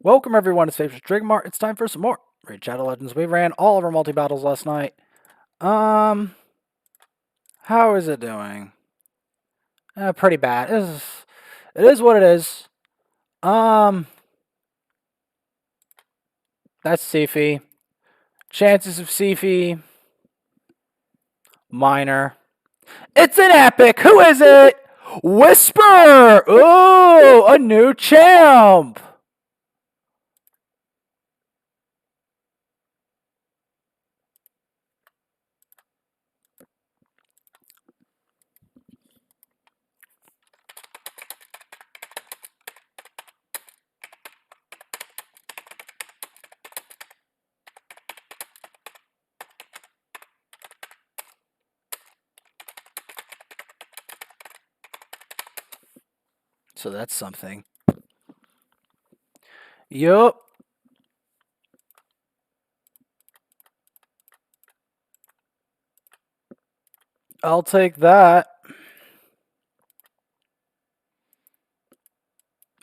Welcome everyone to Favorite Drigmart. It's time for some more Raid Shadow Legends. We ran all of our multi-battles last night. How is it doing? Pretty bad. It is what it is. That's Sifi. Chances of Sifi, minor. It's an epic! Who is it? Whisper! Ooh, a new champ! So that's something. Yup. I'll take that.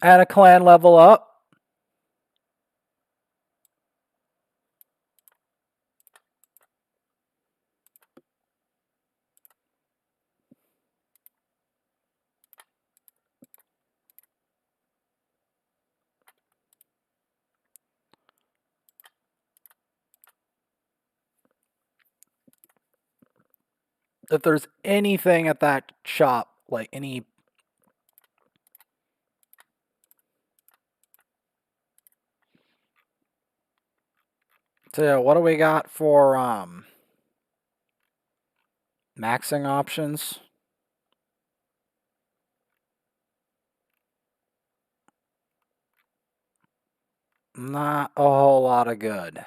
Add a clan level up. If there's anything at that shop, like any. So what do we got for maxing options? Not a whole lot of good.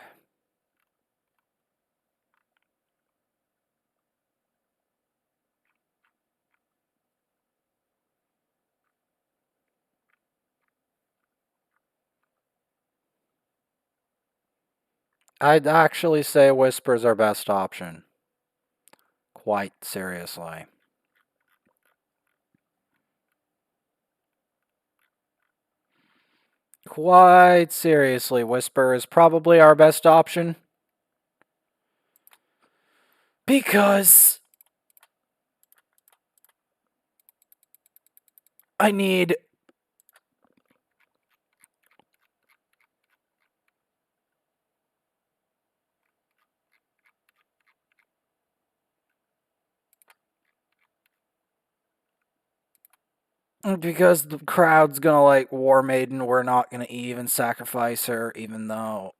I'd actually say Whisper's our best option. Quite seriously. Quite seriously, Whisper is probably our best option. Because I need because the crowd's gonna like War Maiden, we're not gonna even sacrifice her, even though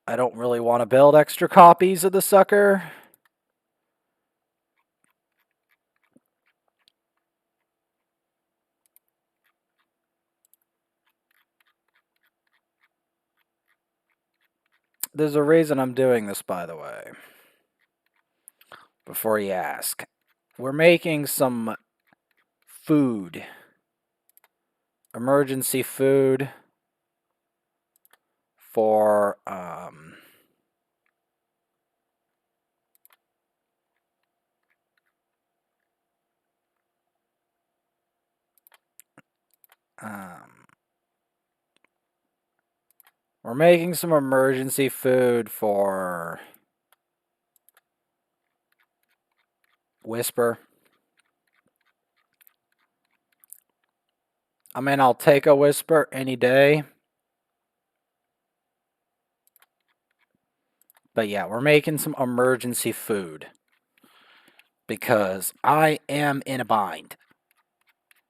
I don't really want to build extra copies of the sucker. There's a reason I'm doing this, by the way. Before you ask, we're making some food. Emergency food for we're making some emergency food for Whisper. I mean, I'll take a Whisper any day. But yeah, we're making some emergency food. Because I am in a bind.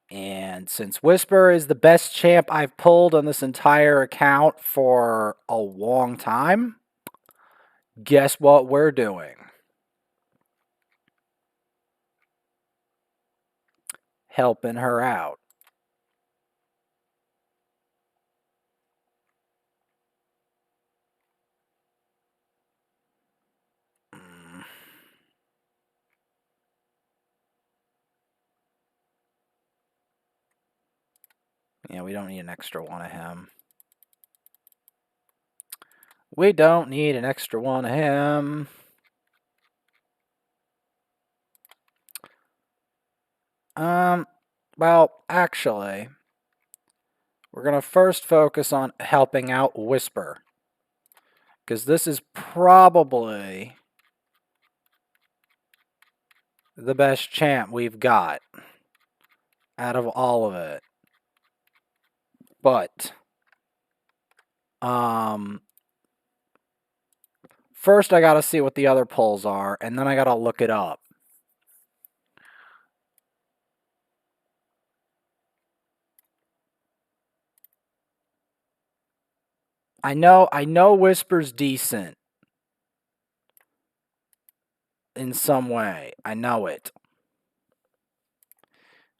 And since Whisper is the best champ I've pulled on this entire account for a long time, guess what we're doing? Helping her out. Yeah, we don't need an extra one of him. We don't need an extra one of him. Well, actually, we're going to first focus on helping out Whisper. Because this is probably the best champ we've got out of all of it. But, first I gotta see what the other pulls are, and then I gotta look it up. I know Whisper's decent in some way. I know it.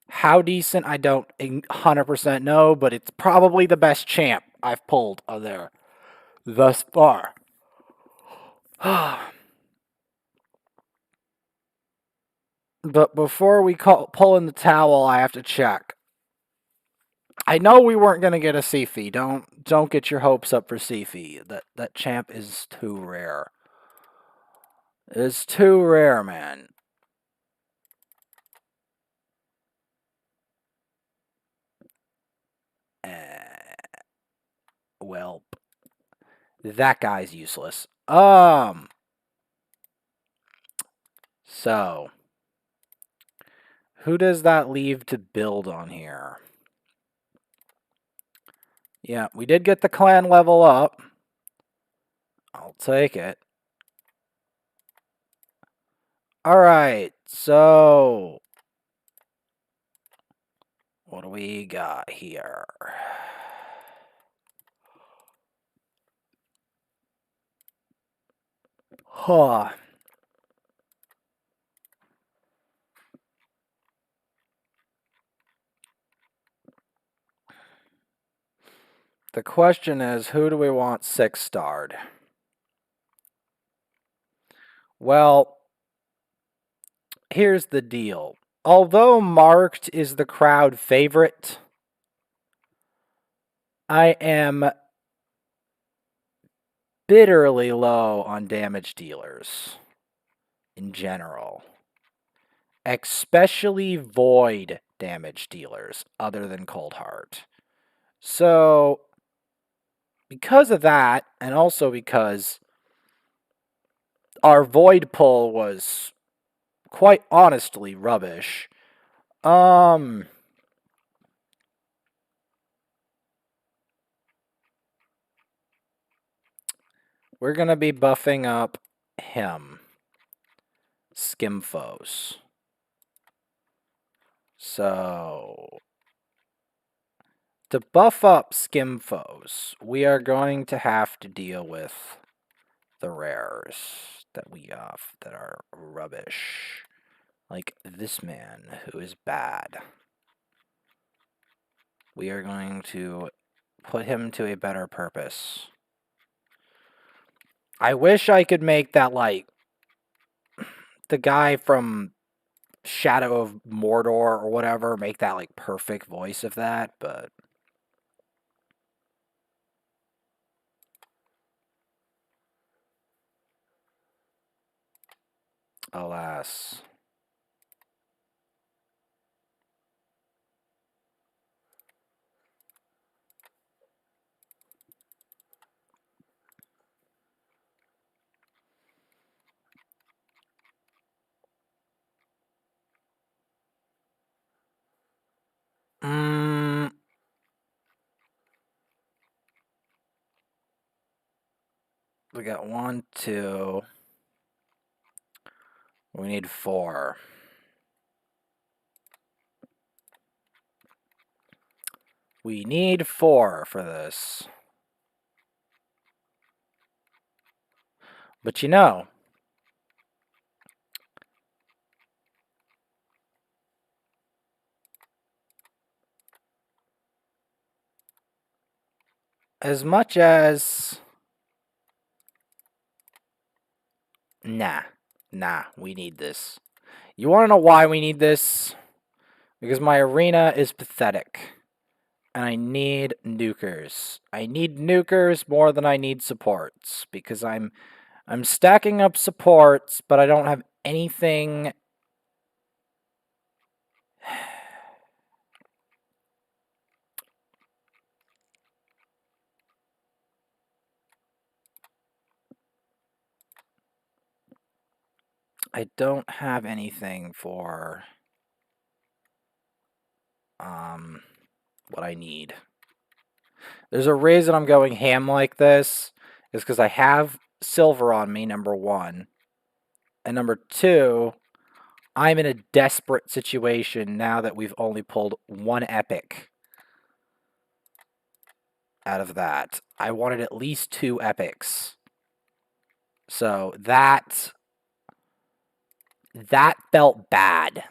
How decent, I don't 100% know, but it's probably the best champ I've pulled of there thus far. But before we pull in the towel, I have to check. I know we weren't gonna get a Sifi. Don't get your hopes up for Sifi. That champ is too rare. It's too rare, man. Well, that guy's useless. So who does that leave to build on here? Yeah, we did get the clan level up. I'll take it. Alright, so what do we got here? Huh. The question is, who do we want 6-starred? Well, here's the deal. Although Marked is the crowd favorite, I am bitterly low on damage dealers in general. Especially void damage dealers other than Cold Heart. So, because of that, and also because our void pull was quite honestly rubbish, we're gonna be buffing up him, Skimfos. So, to buff up Skimfos, we are going to have to deal with the rares that we have that are rubbish. Like this man, who is bad. We are going to put him to a better purpose. I wish I could make that, like, the guy from Shadow of Mordor or whatever, make that, like, perfect voice of that, but alas. We got 1, 2. We need 4. We need 4 for this. But you know, as much as... Nah, we need this. You want to know why we need this? Because my arena is pathetic. And I need nukers. I need nukers more than I need supports. Because I'm stacking up supports, but I don't have anything... I don't have anything for what I need. There's a reason I'm going ham like this, is because I have silver on me, number one. And number two, I'm in a desperate situation now that we've only pulled one epic out of that. I wanted at least 2 epics. So that felt bad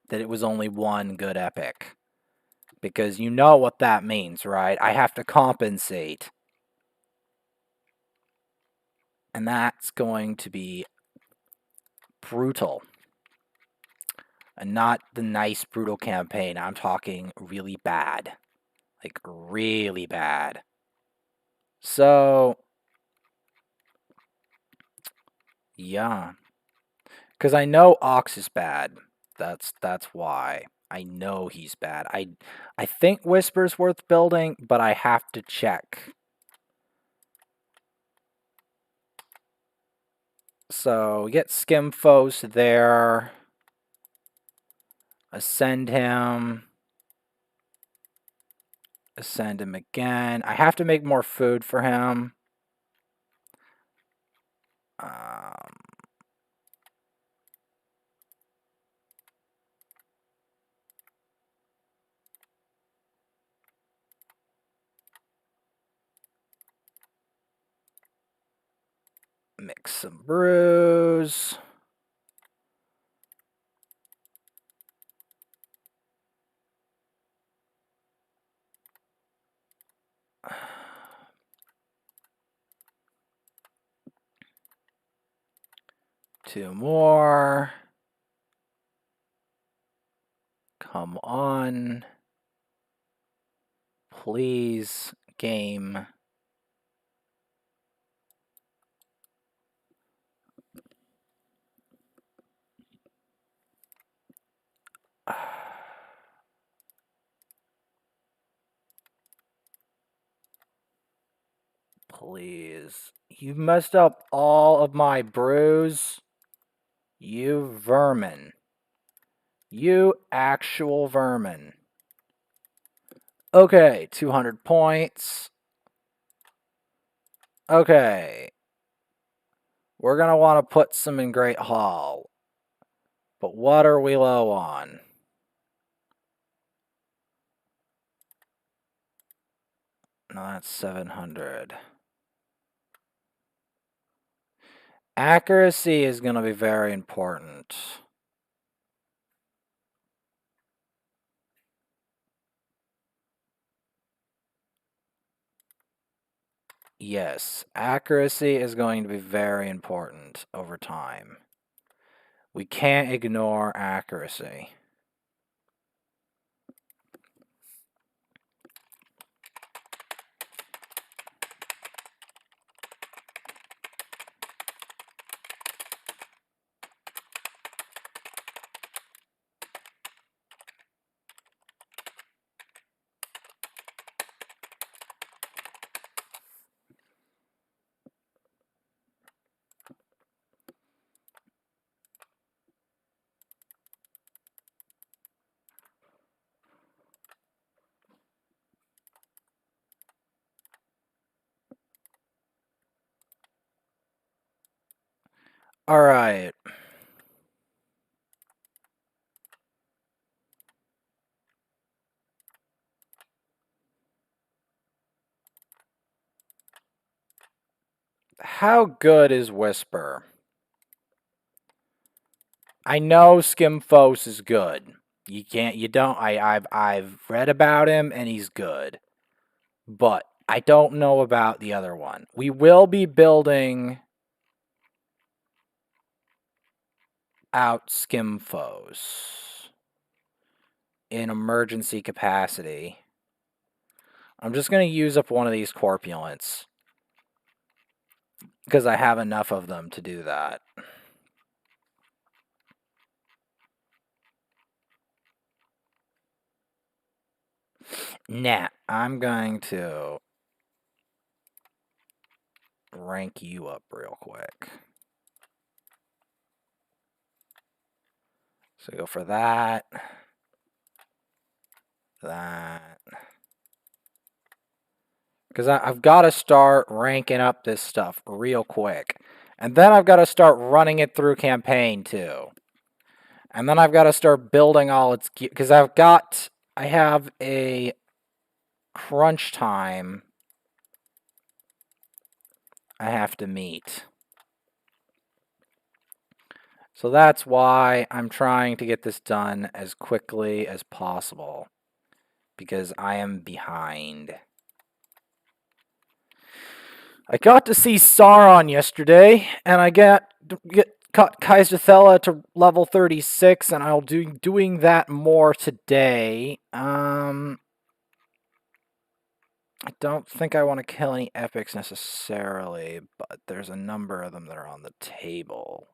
that it was only one good epic. Because you know what that means, right? I have to compensate. And that's going to be brutal. And not the nice, brutal campaign. I'm talking really bad. Like, really bad. So, yeah. Because I know Ox is bad. That's why. I know he's bad. I think Whisper's worth building, but I have to check. So, we get Skimfos there. Ascend him. Ascend him again. I have to make more food for him. Mix some brews. Two more. Come on. Please, game. Please. You messed up all of my brews. You vermin. You actual vermin. Okay, 200 points. Okay. We're going to want to put some in Great Hall. But what are we low on? No, that's 700. Accuracy is going to be very important. Yes, accuracy is going to be very important over time. We can't ignore accuracy. All right. How good is Whisper? I know Skimfos is good. I've read about him and he's good. But I don't know about the other one. We will be building out Skimfos in emergency capacity. I'm just going to use up one of these corpulents because I have enough of them to do that. Nah, I'm going to rank you up real quick. So go for that. That. Because I've got to start ranking up this stuff real quick. And then I've got to start running it through campaign too. And then I've got to start building all its gear. Because I have a crunch time I have to meet. So that's why I'm trying to get this done as quickly as possible. Because I am behind. I got to see Sauron yesterday, and I caught Kaiserthella to level 36, and I'll doing that more today. I don't think I want to kill any epics necessarily, but there's a number of them that are on the table.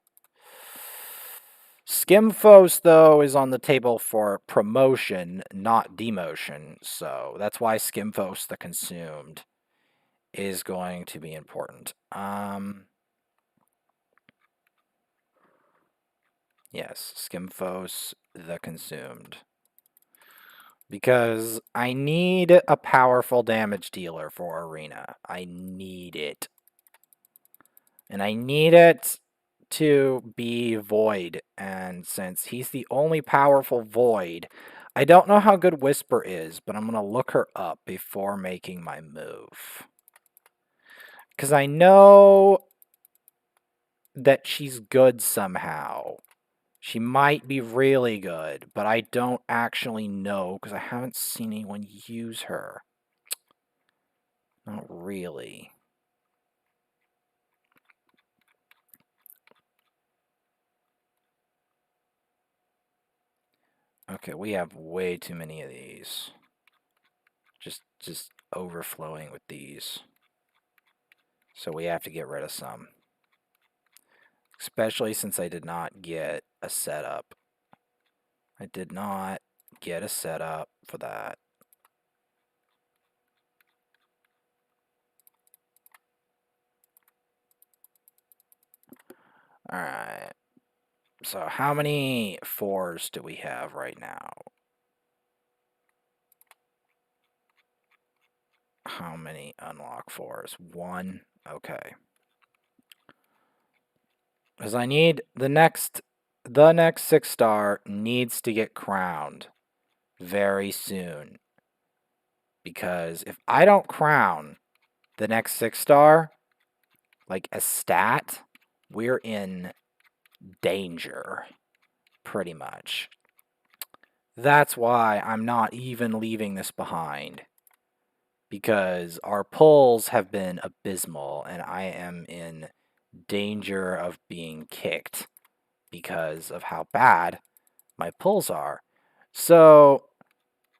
Skimfos, though, is on the table for promotion, not demotion, so that's why Skimfos the Consumed is going to be important. Yes, Skimfos the Consumed. Because I need a powerful damage dealer for Arena. I need it. And I need it to be Void. And since he's the only powerful Void, I don't know how good Whisper is, but I'm going to look her up before making my move. Because I know that she's good somehow. She might be really good, but I don't actually know because I haven't seen anyone use her. Not really. Okay, we have way too many of these. Just overflowing with these. So we have to get rid of some. Especially since I did not get a setup. I did not get a setup for that. Alright. So how many 4s do we have right now? How many unlock 4s? 1? Okay. Because I need the next 6-star needs to get crowned very soon. Because if I don't crown the next 6-star, like a stat, we're in danger, pretty much. That's why I'm not even leaving this behind. Because our pulls have been abysmal, and I am in danger of being kicked because of how bad my pulls are. So,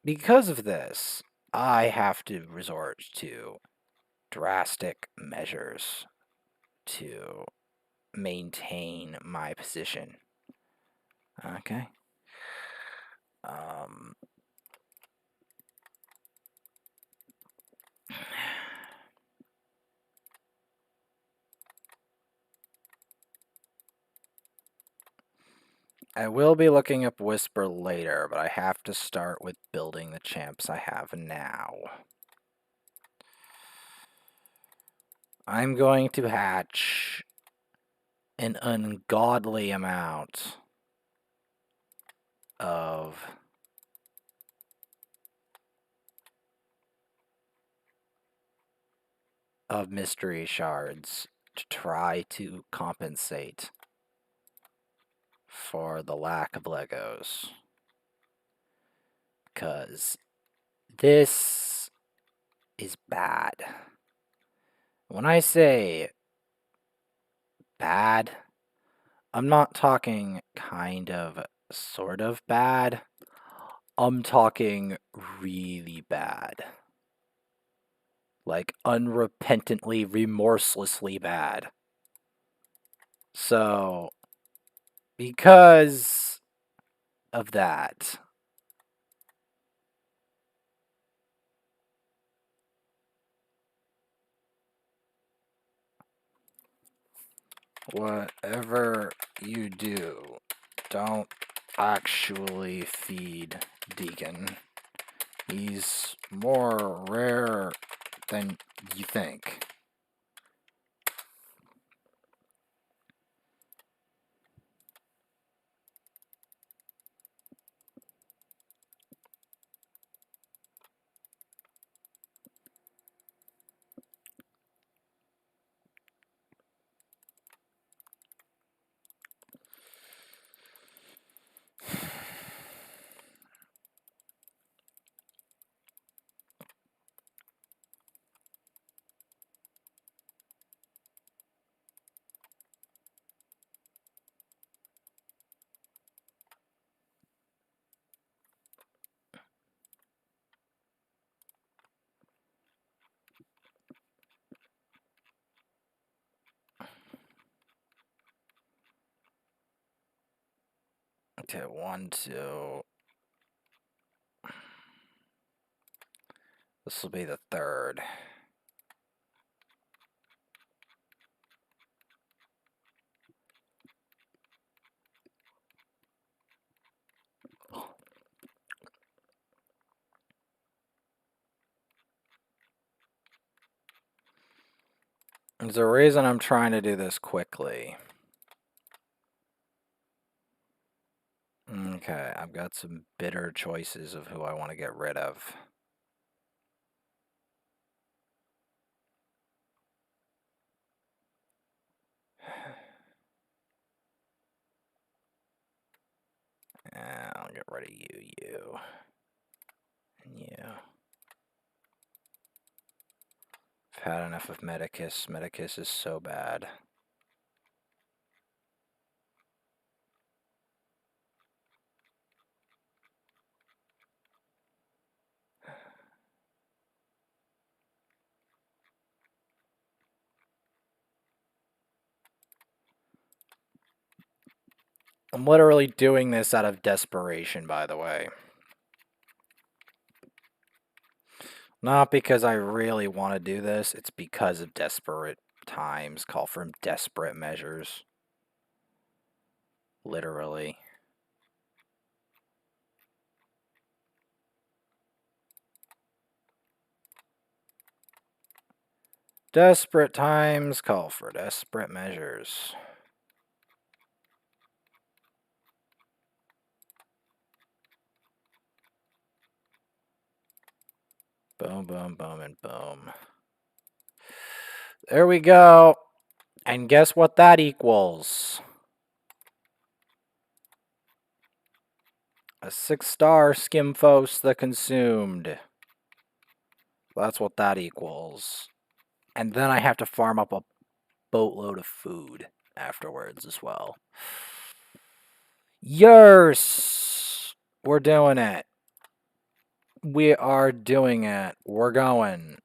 because of this, I have to resort to drastic measures to maintain my position. Okay. I will be looking up Whisper later, but I have to start with building the champs I have now. I'm going to hatch an ungodly amount of mystery shards to try to compensate for the lack of Legos. Because this is bad. When I say bad, I'm not talking kind of, sort of bad. I'm talking really bad. Like unrepentantly, remorselessly bad. So, because of that, whatever you do, don't actually feed Deacon. He's more rare than you think. Okay, 1, 2. This will be the third. There's a reason I'm trying to do this quickly. Okay, I've got some bitter choices of who I want to get rid of. I'll get rid of you, and you. I've had enough of Medicus. Medicus is so bad. I'm literally doing this out of desperation, by the way. Not because I really want to do this, it's because of desperate times call for desperate measures. Literally. Desperate times call for desperate measures. Boom, boom, boom, and boom. There we go. And guess what that equals? A 6-star Skimfos the Consumed. That's what that equals. And then I have to farm up a boatload of food afterwards as well. Yes! We're doing it. We are doing it. We're going.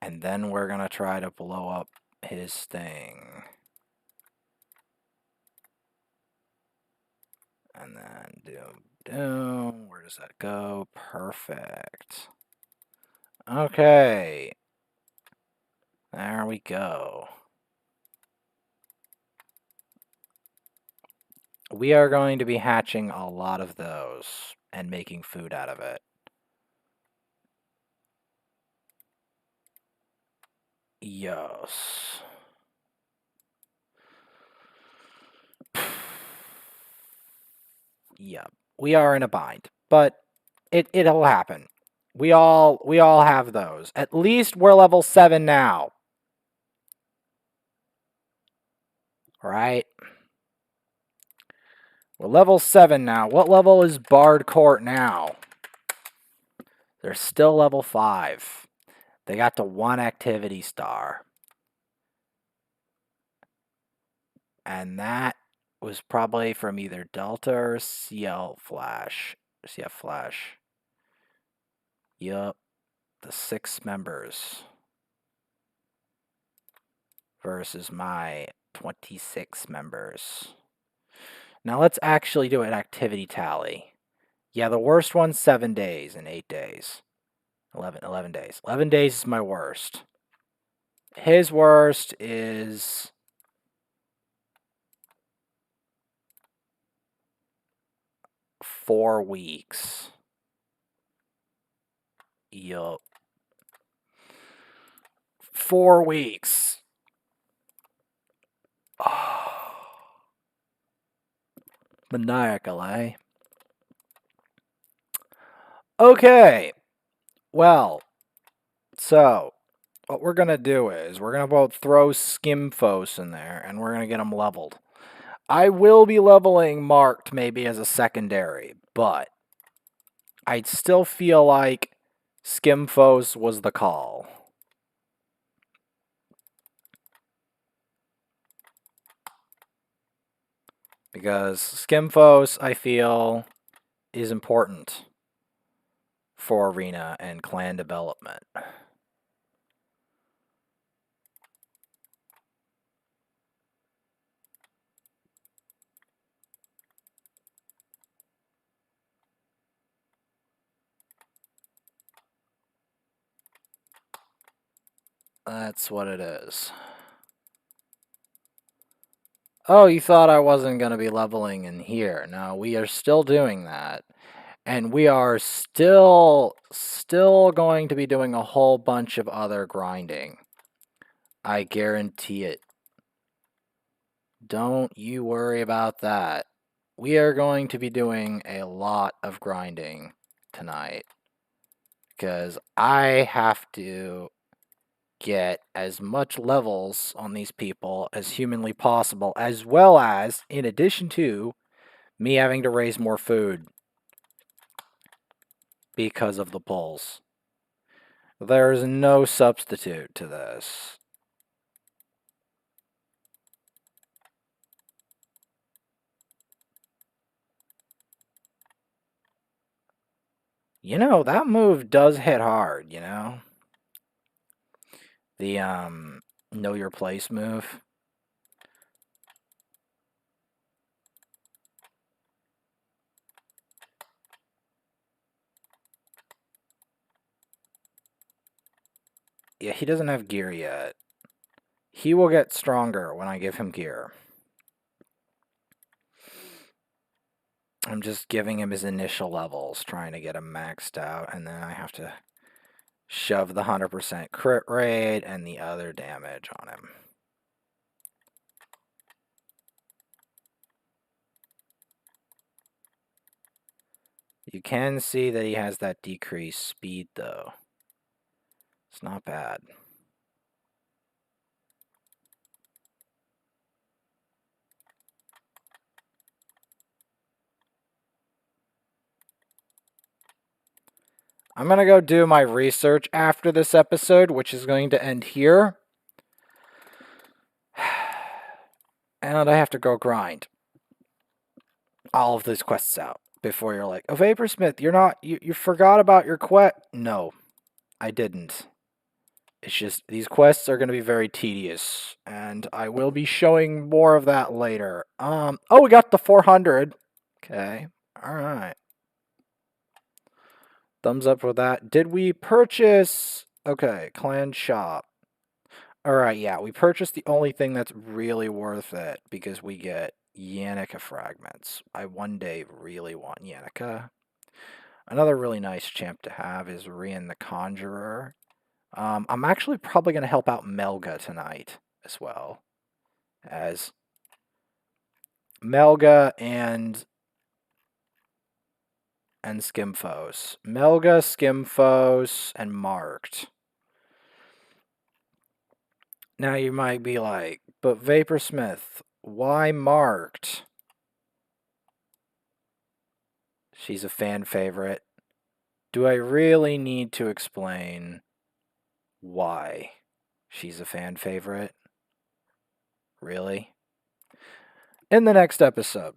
And then we're going to try to blow up his thing. And then doom. Where does that go? Perfect. Okay. There we go. We are going to be hatching a lot of those and making food out of it. Yes. Yeah, we are in a bind, but it'll happen. We all have those. At least we're level 7 now. Right? We're level 7 now. What level is Bard Court now? They're still level 5. They got the 1 activity star. And that was probably from either Delta or CL Flash. CF Flash. Yup. The 6 members. Versus my 26 members. Now let's actually do an activity tally. Yeah, the worst one's 7 days and 8 days. 11 days. 11 days is my worst. His worst is 4 weeks. Yup. 4 weeks. Oh. Maniacal, eh? Okay. Well, so what we're going to do is we're going to both throw Skimfos in there and we're going to get them leveled. I will be leveling Marked maybe as a secondary, but I'd still feel like Skimfos was the call. Because Skimfos, I feel, is important for arena and clan development. That's what it is. Oh, you thought I wasn't going to be leveling in here. No, we are still doing that. And we are still going to be doing a whole bunch of other grinding. I guarantee it. Don't you worry about that. We are going to be doing a lot of grinding tonight. Because I have to get as much levels on these people as humanly possible, as well as, in addition to, me having to raise more food because of the polls. There's no substitute to this. You know, that move does hit hard, you know? The, know your place move. Yeah, he doesn't have gear yet. He will get stronger when I give him gear. I'm just giving him his initial levels, trying to get him maxed out, and then I have to shove the 100% crit rate and the other damage on him. You can see that he has that decreased speed, though. It's not bad. I'm going to go do my research after this episode, which is going to end here. And I have to go grind all of these quests out before you're like, oh, Vaporsmith, you forgot about your quest. No, I didn't. It's just these quests are going to be very tedious, and I will be showing more of that later. Oh, we got the 400. Okay, all right. Thumbs up for that. Did we purchase... Okay, clan shop. Alright, yeah, we purchased the only thing that's really worth it because we get Yannica fragments. I one day really want Yannica. Another really nice champ to have is Rian the Conjurer. I'm actually probably going to help out Melga tonight as well. As Melga and Skimfos. Melga, Skimfos, and Marked. Now you might be like, but Vaporsmith, why Marked? She's a fan favorite. Do I really need to explain why she's a fan favorite? Really? In the next episode.